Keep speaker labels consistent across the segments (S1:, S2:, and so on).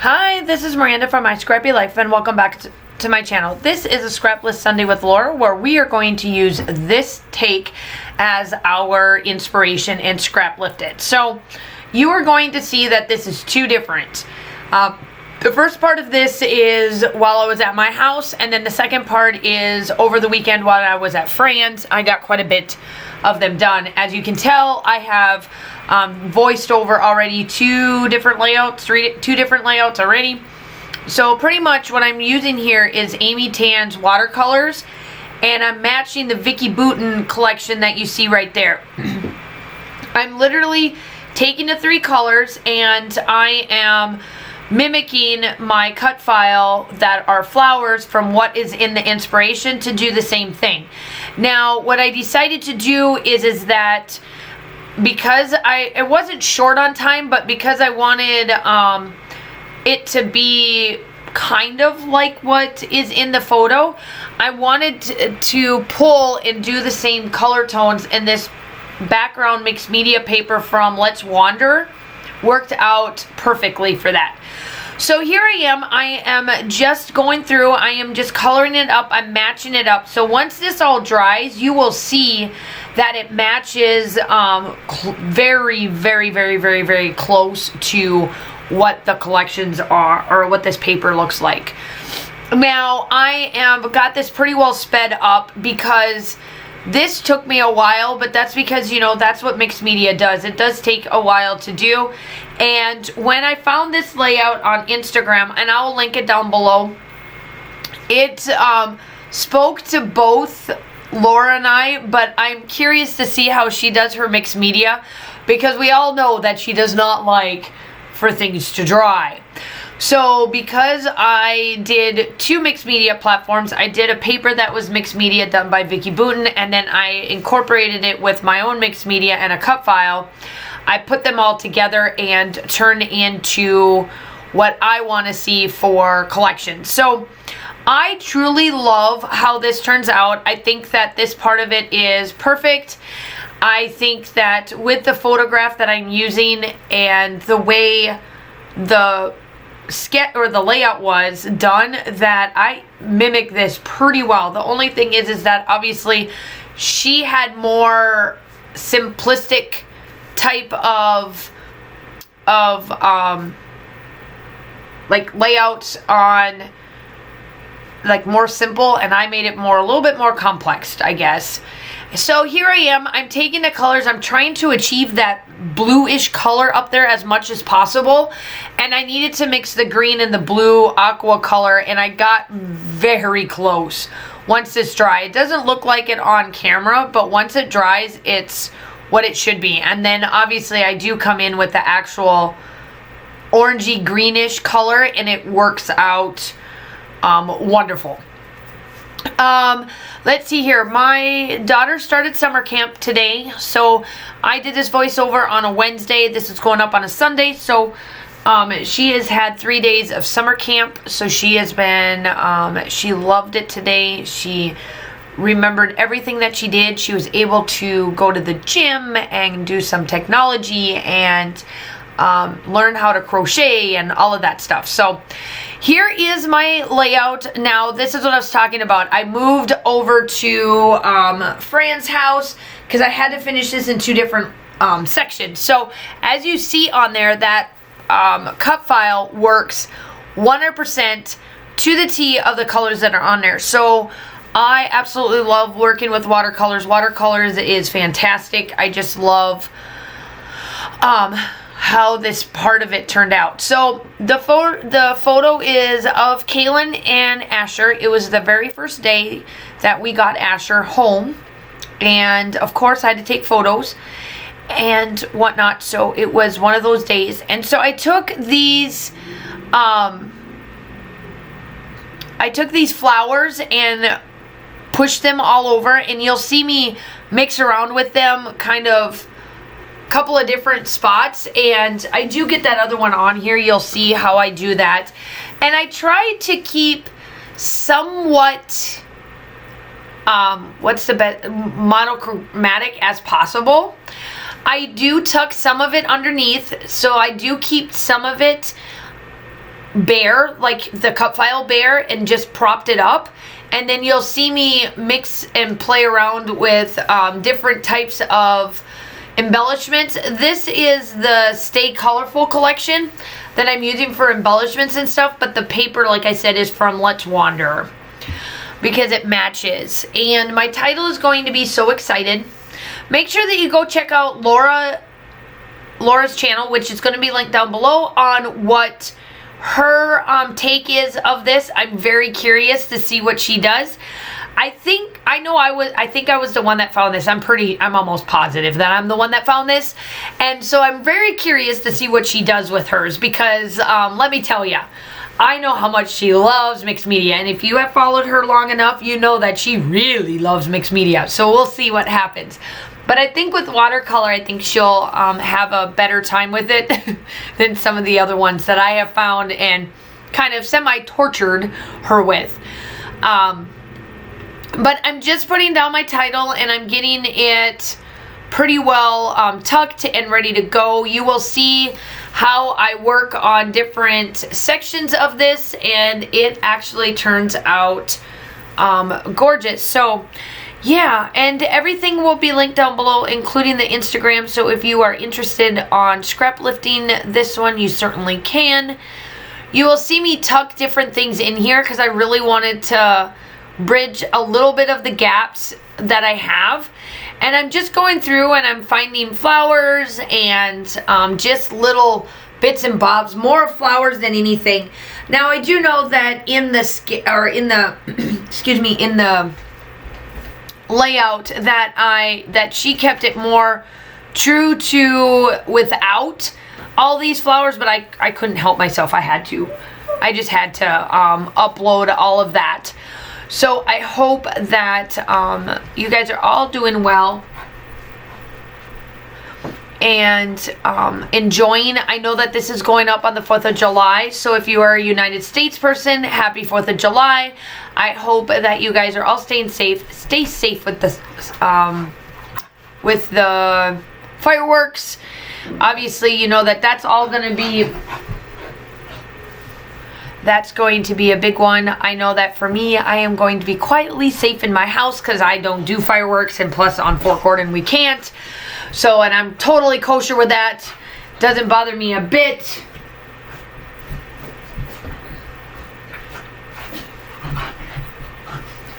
S1: Hi, this is Miranda from My Scrappy Life, and welcome back to my channel. This is a Scrap List Sunday with Laura, where we are going to use this take as our inspiration and scrap lift it. So you are going to see that this is two different. The first part of this is while I was at my house, and then the second part is over the weekend while I was at Fran's. I got quite a bit of them done. As you can tell, I have voiced over already two different layouts already. So pretty much what I'm using here is Amy Tan's watercolors, and I'm matching the Vicki Boutin collection that you see right there. I'm literally taking the three colors and I am mimicking my cut file that are flowers from what is in the inspiration to do the same thing. Now what I decided to do is that because it wasn't short on time, but because I wanted it to be kind of like what is in the photo, I wanted to pull and do the same color tones, and this background mixed media paper from Let's Wander worked out perfectly for that. So here I am just going through, I am just coloring it up, I'm matching it up. So once this all dries, you will see that it matches very, very, very, very, very close to what the collections are, or what this paper looks like. Now I got this pretty well sped up because this took me a while, but that's because, you know, that's what mixed media does. It does take a while to do. And when I found this layout on Instagram, and I will link it down below, it spoke to both Laura and I, but I'm curious to see how she does her mixed media, because we all know that she does not like for things to dry. So because I did two mixed media platforms, I did a paper that was mixed media done by Vicki Boutin, and then I incorporated it with my own mixed media and a cut file. I put them all together and turned into what I want to see for collections. So I truly love how this turns out. I think that this part of it is perfect. I think that with the photograph that I'm using and the way the sketch or the layout was done, that I mimic this pretty well. The only thing is that obviously she had more simplistic type of like layouts on, like more simple, and I made it a little bit more complex, I guess. So here I am, I'm taking the colors, I'm trying to achieve that bluish color up there as much as possible, and I needed to mix the green and the blue aqua color, and I got very close. Once it's dry, it doesn't look like it on camera, but once it dries, it's what it should be. And then obviously I do come in with the actual orangey greenish color, and it works out wonderful. Let's see here. My daughter started summer camp today, so I did this voiceover on a Wednesday. This is going up on a Sunday, so she has had 3 days of summer camp. So she has been, she loved it today. She remembered everything that she did. She was able to go to the gym and do some technology and learn how to crochet and all of that stuff. So here is my layout. Now this is what I was talking about. I moved over to Fran's house because I had to finish this in two different sections. So as you see on there, that cut file works 100% to the T of the colors that are on there. So I absolutely love working with watercolors. Watercolors is fantastic. I just love how this part of it turned out. So the photo is of Kaylin and Asher. It was the very first day that we got Asher home, and of course I had to take photos and whatnot. So it was one of those days, and so I took these flowers and pushed them all over, and you'll see me mix around with them kind of couple of different spots, and I do get that other one on here. You'll see how I do that, and I try to keep somewhat monochromatic as possible. I do tuck some of it underneath, so I do keep some of it bare, like the cut file bare, and just propped it up. And then you'll see me mix and play around with different types of embellishments. This is the Stay Colorful collection that I'm using for embellishments and stuff, but the paper, like I said, is from Let's Wander because it matches. And my title is going to be So Excited. Make sure that you go check out Laura's channel, which is going to be linked down below, on what her take is of this. I'm very curious to see what she does. I think I was the one that found this. I'm almost positive that I'm the one that found this. And so I'm very curious to see what she does with hers, because let me tell you, I know how much she loves mixed media, and if you have followed her long enough, you know that she really loves mixed media. So we'll see what happens. But I think with watercolor, I think she'll have a better time with it than some of the other ones that I have found and kind of semi-tortured her with. But I'm just putting down my title, and I'm getting it pretty well tucked and ready to go. You will see how I work on different sections of this, and it actually turns out gorgeous. So yeah, and everything will be linked down below, including the Instagram. So if you are interested on scrap lifting this one, you certainly can. You will see me tuck different things in here because I really wanted to bridge a little bit of the gaps that I have. And I'm just going through and I'm finding flowers and just little bits and bobs, more flowers than anything. Now I do know that in the in the layout that she kept it more true to without all these flowers, but I couldn't help myself. I just had to upload all of that. So I hope that you guys are all doing well and enjoying. I know that this is going up on the 4th of July, so if you are a United States person, happy 4th of July. I hope that you guys are all staying safe. Stay safe with this, with the fireworks. Obviously, you know that's all going to be. That's going to be a big one. I know that for me, I am going to be quietly safe in my house because I don't do fireworks, and plus on Fort Gordon we can't. So, and I'm totally kosher with that. Doesn't bother me a bit.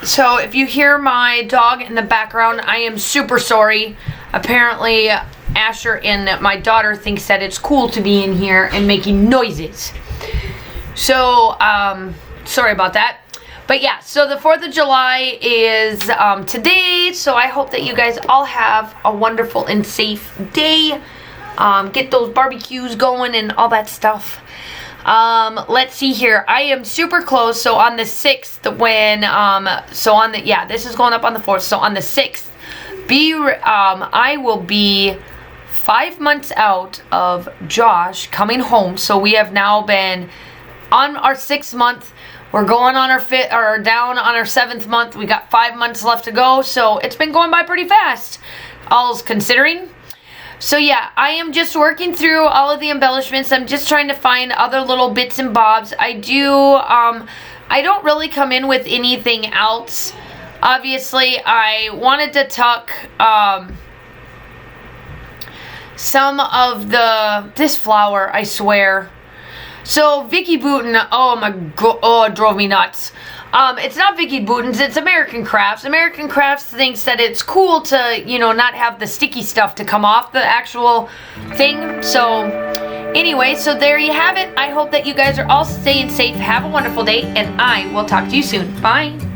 S1: So if you hear my dog in the background, I am super sorry. Apparently Asher and my daughter thinks that it's cool to be in here and making noises. So, sorry about that. But yeah, so the 4th of July is today, so I hope that you guys all have a wonderful and safe day. Get those barbecues going and all that stuff. Let's see here. I am super close, so on the 6th, this is going up on the 4th, so on the 6th, I will be 5 months out of Josh coming home. So we have now been on our 6th month. We're going on our down on our 7th month. We got 5 months left to go, so it's been going by pretty fast, all's considering. So yeah, I am just working through all of the embellishments. I'm just trying to find other little bits and bobs. I don't really come in with anything else. Obviously, I wanted to tuck some of this flower, I swear. So Vicky Boutin, it drove me nuts. It's not Vicky Boutin's, it's American Crafts. American Crafts thinks that it's cool to, not have the sticky stuff to come off the actual thing. So anyway, so there you have it. I hope that you guys are all staying safe. Have a wonderful day, and I will talk to you soon. Bye.